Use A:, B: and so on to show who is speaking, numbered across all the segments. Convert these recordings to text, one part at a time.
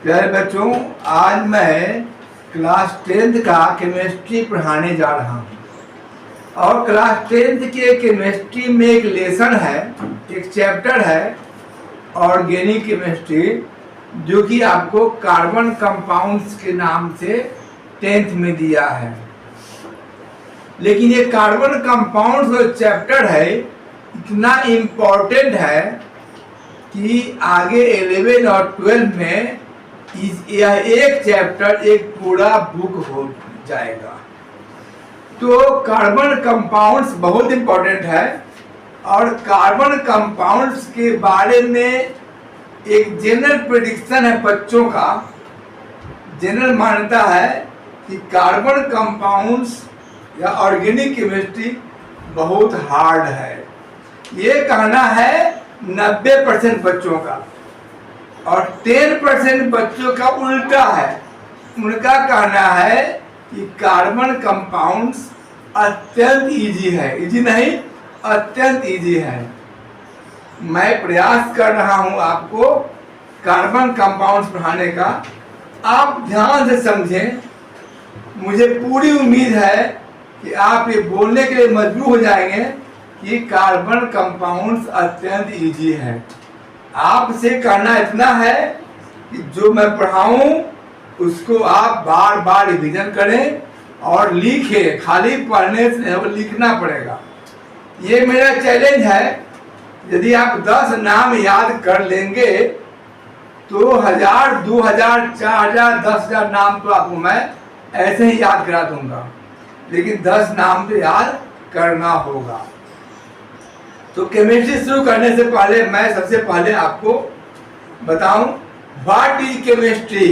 A: प्यारे बच्चों, आज मैं क्लास 10th का केमिस्ट्री पढ़ाने जा रहा हूँ। और क्लास 10th के केमिस्ट्री में एक लेसन है, एक चैप्टर है ऑर्गेनिक केमिस्ट्री, जो कि आपको कार्बन कंपाउंड्स के नाम से 10th में दिया है। लेकिन ये कार्बन कंपाउंड्स जो चैप्टर है इतना इम्पोर्टेंट है कि आगे 11 और 12 में यह एक चैप्टर एक पूरा बुक हो जाएगा। तो कार्बन कंपाउंड्स बहुत इम्पोर्टेंट है और कार्बन कंपाउंड्स के बारे में एक जनरल प्रेडिक्शन है बच्चों का। जनरल मान्यता है कि कार्बन कंपाउंड्स या ऑर्गेनिक केमिस्ट्री बहुत हार्ड है। ये कहना है 90% बच्चों का, और 10% बच्चों का उल्टा है। उनका कहना है कि कार्बन कंपाउंड्स अत्यंत इजी है। इजी नहीं, अत्यंत इजी है। मैं प्रयास कर रहा हूं आपको कार्बन कंपाउंड्स पढ़ाने का। आप ध्यान से समझें। मुझे पूरी उम्मीद है कि आप ये बोलने के लिए मजबूर हो जाएंगे कि कार्बन कंपाउंड्स अत्यंत इजी है। आपसे कहना इतना है कि जो मैं पढ़ाऊं उसको आप बार बार रिवीजन करें और लिखें। खाली पढ़ने से नहीं, लिखना पड़ेगा। ये मेरा चैलेंज है। यदि आप 10 नाम याद कर लेंगे तो 1000, 2000, 4000, 10,000 नाम तो आपको मैं ऐसे ही याद करा दूंगा, लेकिन 10 नाम तो याद करना होगा। तो केमिस्ट्री शुरू करने से पहले मैं सबसे पहले आपको बताऊं व्हाट इज केमिस्ट्री।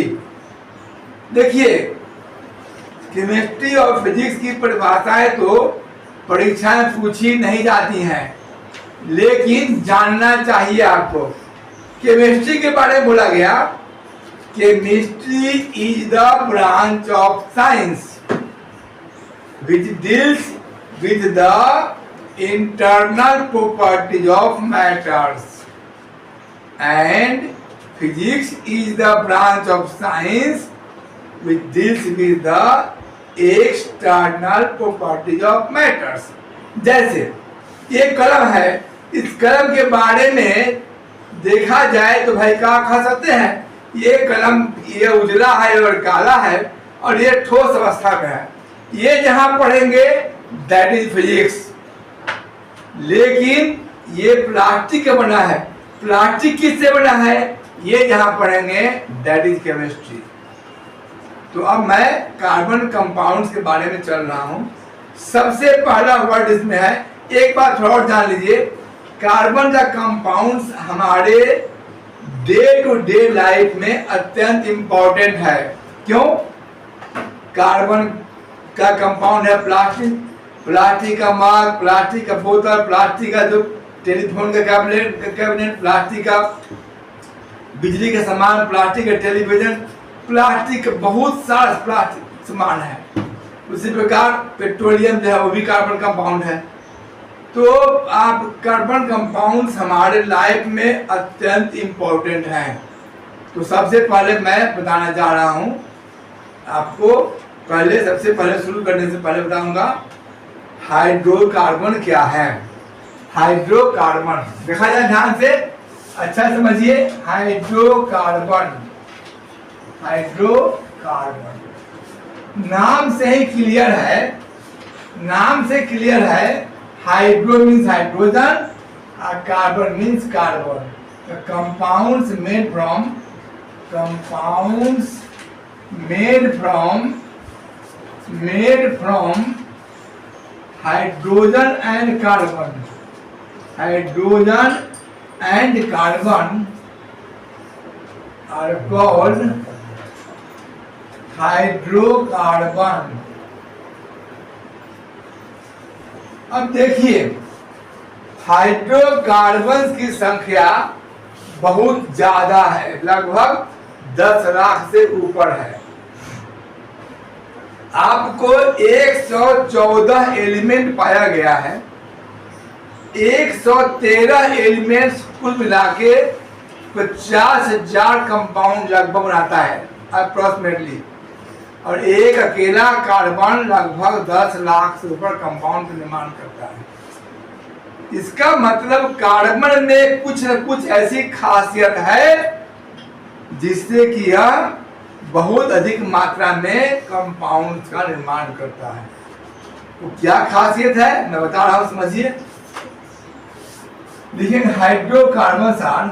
A: देखिए, केमिस्ट्री और फिजिक्स की परिभाषाएं तो परीक्षाएं पूछी नहीं जाती हैं, लेकिन जानना चाहिए आपको। केमिस्ट्री के बारे में बोला गया, chemistry is the branch of science which deals with the internal properties of matters, and physics is the branch of science which deals with the external properties of matters। जैसे ये कलम है, इस कलम के बारे में देखा जाए तो भाई क्या कह सकते हैं, ये कलम ये उजला है और काला है और ये ठोस अवस्था में है। ये जहां पढ़ेंगे दैट इज फिजिक्स। लेकिन ये प्लास्टिक का बना है, प्लास्टिक किससे बना है, ये जहां पढ़ेंगे दैट इज केमिस्ट्री। तो अब मैं कार्बन कंपाउंड्स के बारे में चल रहा हूं। सबसे पहला वर्ड इसमें है, एक बात थोड़ा और जान लीजिए, कार्बन का कंपाउंड्स हमारे डे टू डे लाइफ में अत्यंत इंपॉर्टेंट है। क्यों? कार्बन का कंपाउंड है प्लास्टिक, प्लास्टिक का मग, प्लास्टिक का बोतल, प्लास्टिक का जो टेलीफोन का कैबिनेट, प्लास्टिक का बिजली का सामान, प्लास्टिक का टेलीविजन, प्लास्टिक का बहुत सारा प्लास्टिक सामान है। उसी प्रकार पेट्रोलियम जो है वो भी कार्बन कंपाउंड है। तो आप कार्बन कंपाउंड्स हमारे लाइफ में अत्यंत इम्पोर्टेंट हैं। तो सबसे पहले मैं बताना चाह रहा हूँ आपको, सबसे पहले शुरू करने से पहले बताऊंगा हाइड्रोकार्बन क्या है। हाइड्रोकार्बन देखा जाए ध्यान से, अच्छा समझिए। हाइड्रोकार्बन, हाइड्रोकार्बन नाम से ही क्लियर है, नाम से क्लियर है। हाइड्रो मीन्स हाइड्रोजन और carbon means carbon. Compounds made from hydrogen and carbon are called hydrocarbon. अब देखिए, हाइड्रोकार्बन की संख्या बहुत ज्यादा है, लगभग 10 लाख से ऊपर है। आपको 114 एलिमेंट पाया गया है। 113 एलिमेंट्स कुल मिला के 50,000 कंपाउंड लगभग बनाता है अप्रोक्सीमेटली, और एक अकेला कार्बन लगभग 10 लाख से ऊपर कंपाउंड का निर्माण करता है। इसका मतलब कार्बन में कुछ न कुछ ऐसी खासियत है जिससे कि यह बहुत अधिक मात्रा में कंपाउंड का निर्माण करता है। तो क्या खासियत है मैं बता रहा हूं, समझिए। लेकिन hydrocarbons are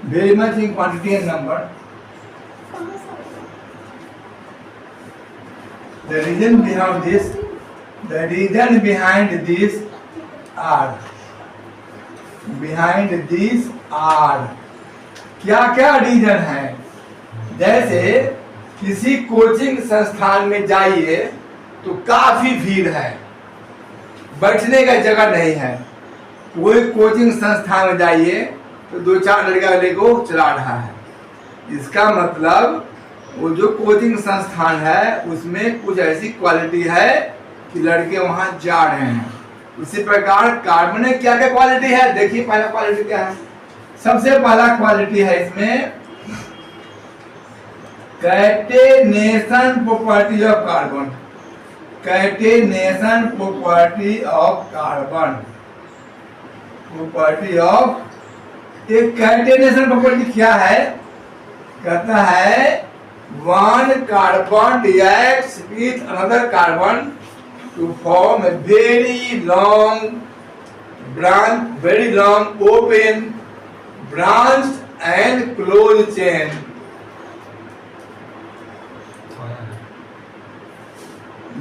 A: very much in quantity and number. The reason behind these are क्या क्या रीजन है। जैसे किसी कोचिंग संस्थान में जाइए तो काफी भीड़ है, बैठने का जगह नहीं है। कोई कोचिंग संस्थान में जाइए तो 2-4 लड़का को चला रहा है। इसका मतलब वो जो कोचिंग संस्थान है उसमें कुछ ऐसी क्वालिटी है कि लड़के वहां जा रहे हैं। उसी प्रकार कार्बन में क्या क्या क्वालिटी है, देखिए पहला क्वालिटी क्या है। सबसे पहला क्वालिटी है इसमें catenation property of carbon. Catenation property of carbon, property of एक कैटेनेशन प्रॉपर्टी क्या है, कहता है one carbon reacts with another carbon to form a very long open branched and closed chain.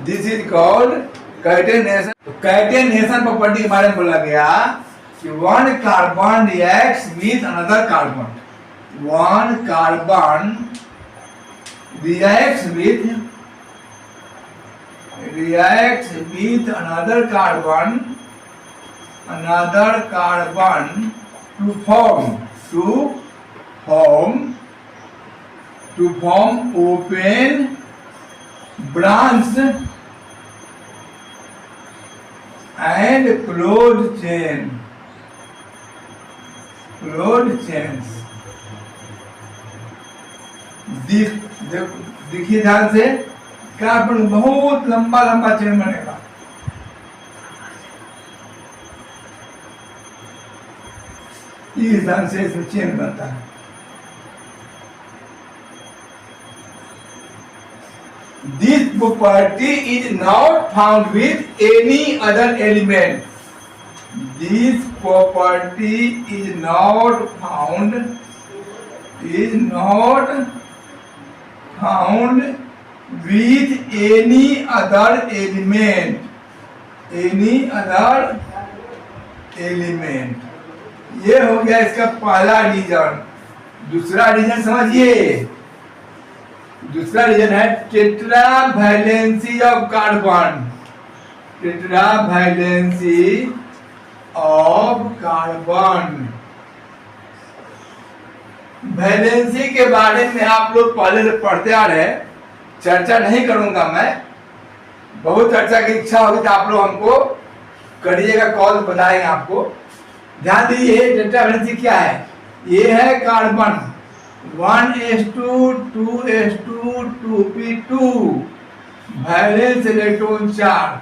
A: This is called catenation. Catenation property के बारे में बोला गया कि one carbon reacts with another carbon. One carbon reacts with another carbon to form open branched and closed chains. देखिए ध्यान से, carbon बहुत लंबा लंबा चेन बनेगा। इस ढंग से इसमें चेन बनता है। This property is not found with any other element. This property is not found with any other element. ये हो गया इसका पहला रीजन। दूसरा रीजन समझिए। दूसरा रीजन है tetra valency of carbon. Tetra valency of carbon. Valency के बारे में आप लोग पहले से पढ़ते आ रहे हैं, चर्चा नहीं करूंगा मैं। बहुत चर्चा की इच्छा होगी तो आप लोग हमको करिएगा, कॉल बताएंगे आपको। ध्यान दीजिए टेट्रा वैलेंसी क्या है। ये है carbon 1s2 2s2 2p2 valence electron 4।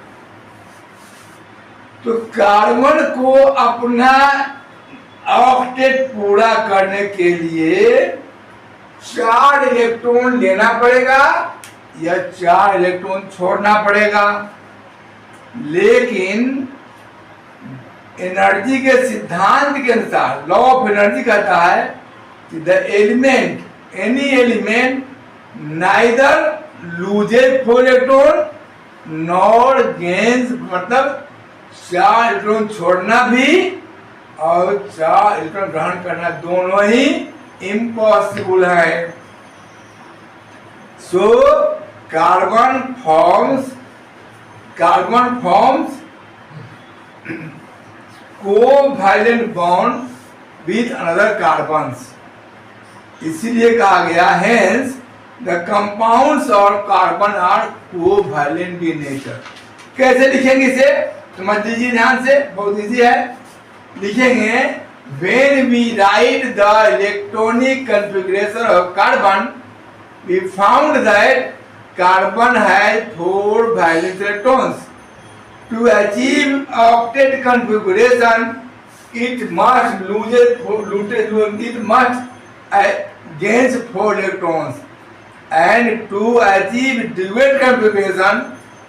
A: तो कार्बन को अपना ऑक्टेट पूरा करने के लिए 4 इलेक्ट्रॉन लेना पड़ेगा या 4 इलेक्ट्रॉन छोड़ना पड़ेगा। लेकिन एनर्जी के सिद्धांत के अनुसार, लॉ ऑफ एनर्जी कहता है कि the element any element neither loses 4 electron nor gains, मतलब 4 इलेक्ट्रॉन छोड़ना भी और 4 इलेक्ट्रॉन ग्रहण करना दोनों ही इम्पॉसिबल है। So carbon forms covalent bond with another carbons. इसीलिए कहा गया हेंस द कंपाउंड्स और carbon are covalent in nature. कैसे लिखेंगे इसे समझ लीजिए ध्यान से, बहुत इजी है। लिखेंगे when we write the electronic configuration of carbon, we found that carbon has 4 valence electrons. To achieve octet configuration, it must gain 4 electrons, and to achieve duet configuration,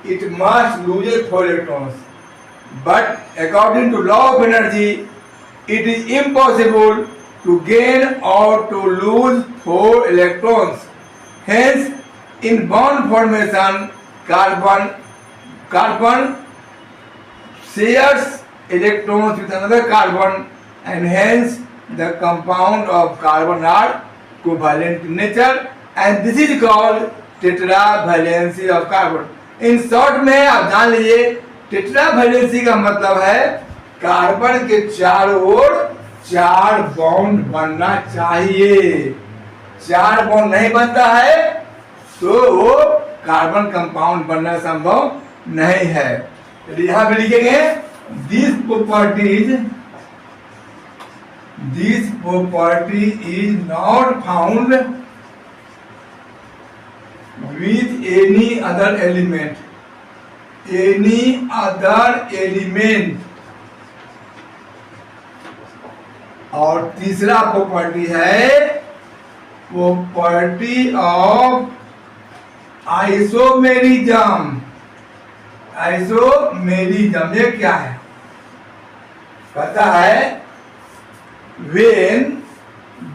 A: it must lose 4 electrons. But according to law of energy, it is impossible to gain or to lose 4 electrons. Hence, in bond formation, carbon shares electrons with another carbon, and hence the compound of carbon are covalent in nature, and this is called tetravalency of carbon. In short में आप जान लीजिए tetravalency का मतलब है carbon के चारों ओर 4 bond बनना चाहिए। 4 बॉन्ड नहीं बनता है तो वो कार्बन कंपाउंड बनना संभव नहीं है। यहां पे लिखेंगे this property is not found with any other element. और तीसरा प्रॉपर्टी है प्रॉपर्टी ऑफ आइसोमेरिज्म। ये क्या है पता है? when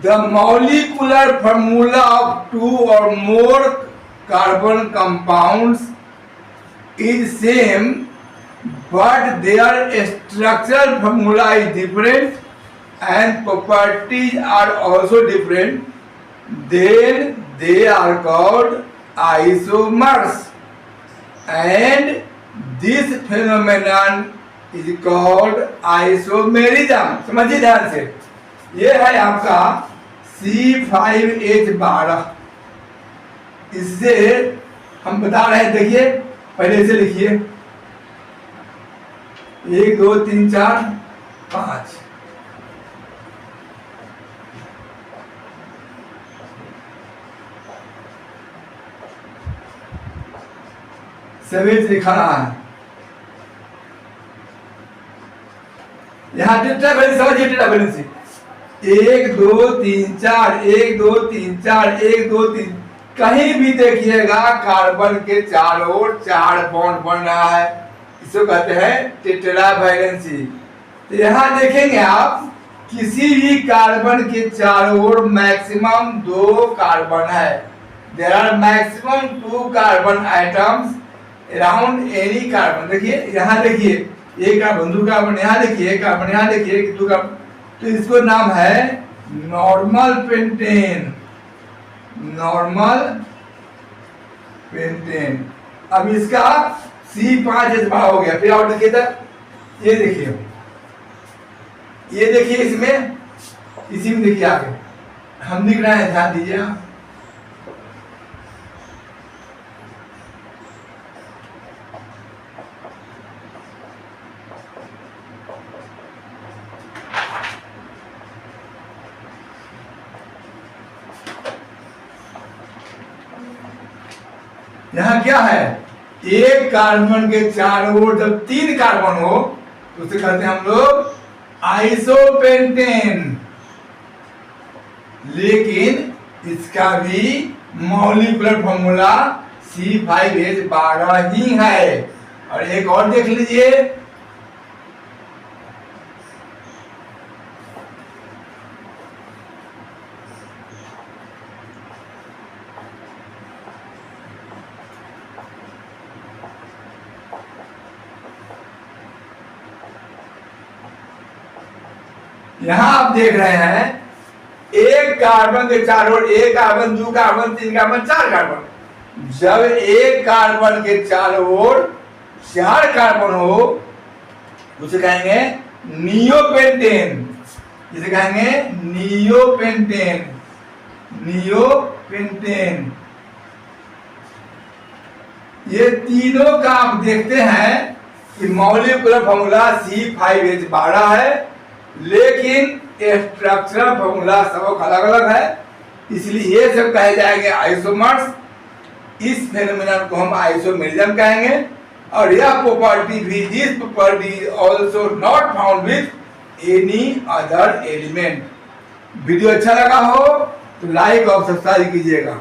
A: the molecular formula of 2 or more carbon compounds is same but their structural formula is different and properties are also different, then they are called isomers, and this phenomenon is called isomerism। समझिए ध्यान से, ये है आपका C5H12। इससे हम बता रहे हैं, देखिए पहले से लिखिए 1 2 3 4 5। सभी लिखा रहा है यहाँ टेट्रावैलेंसी। समझिए टेट्रावैलेंसी 1 2 3 4 1 2 3 4 1 2 3। कहीं भी देखिएगा कार्बन के चारों ओर 4 बॉन्ड बन रहा है, इसको कहते हैं टेट्रावैलेंसी। तो यहाँ देखेंगे आप किसी भी कार्बन के चारों ओर मैक्सिमम 2 कार्बन है। There are maximum 2 carbon atoms around any carbon. देखिए यहाँ देखिए 1 कार्बन 2 कार्बन, यहाँ देखिए 1 कार्बन, यहाँ देखिए 1 2 कार्बन। तो इसको नाम है नॉर्मल पेंटेन। अब इसका C5H12 हो गया। फिर और देखिए तो ये देखिए इसमें, इसी में देखिए आगे हम लिख रहे हैं, ध्यान दीजिए। यहाँ क्या है? 1 कार्बन के चारों ओर जब 3 कार्बन हो तो उसे कहते हैं हम लोग आइसोपेंटेन। लेकिन इसका भी मॉलिक्यूलर फॉर्मूला C5H12 ही है। और एक और देख लीजिए, यहां आप देख रहे हैं 1 कार्बन के चारों ओर 1 कार्बन 2 कार्बन 3 कार्बन 4 कार्बन। जब 1 कार्बन के चारों ओर 4 कार्बन हो उसे कहेंगे नियोपेंटेन। जिसे कहेंगे नियोपेंटेन। नियोपेंटेन ये तीनों का आप देखते हैं कि मॉलिक्यूलर फॉर्मूला C5H12 है, लेकिन स्ट्रक्चरल फॉर्मूला सब अलग अलग है, इसलिए ये सब कहे जाएंगे आइसोमर्स। इस फेनोमेनन को हम आइसोमेरिज्म कहेंगे। और यह प्रॉपर्टी भी, this property also not found with any other element. Video अच्छा लगा हो तो लाइक और सब्सक्राइब कीजिएगा।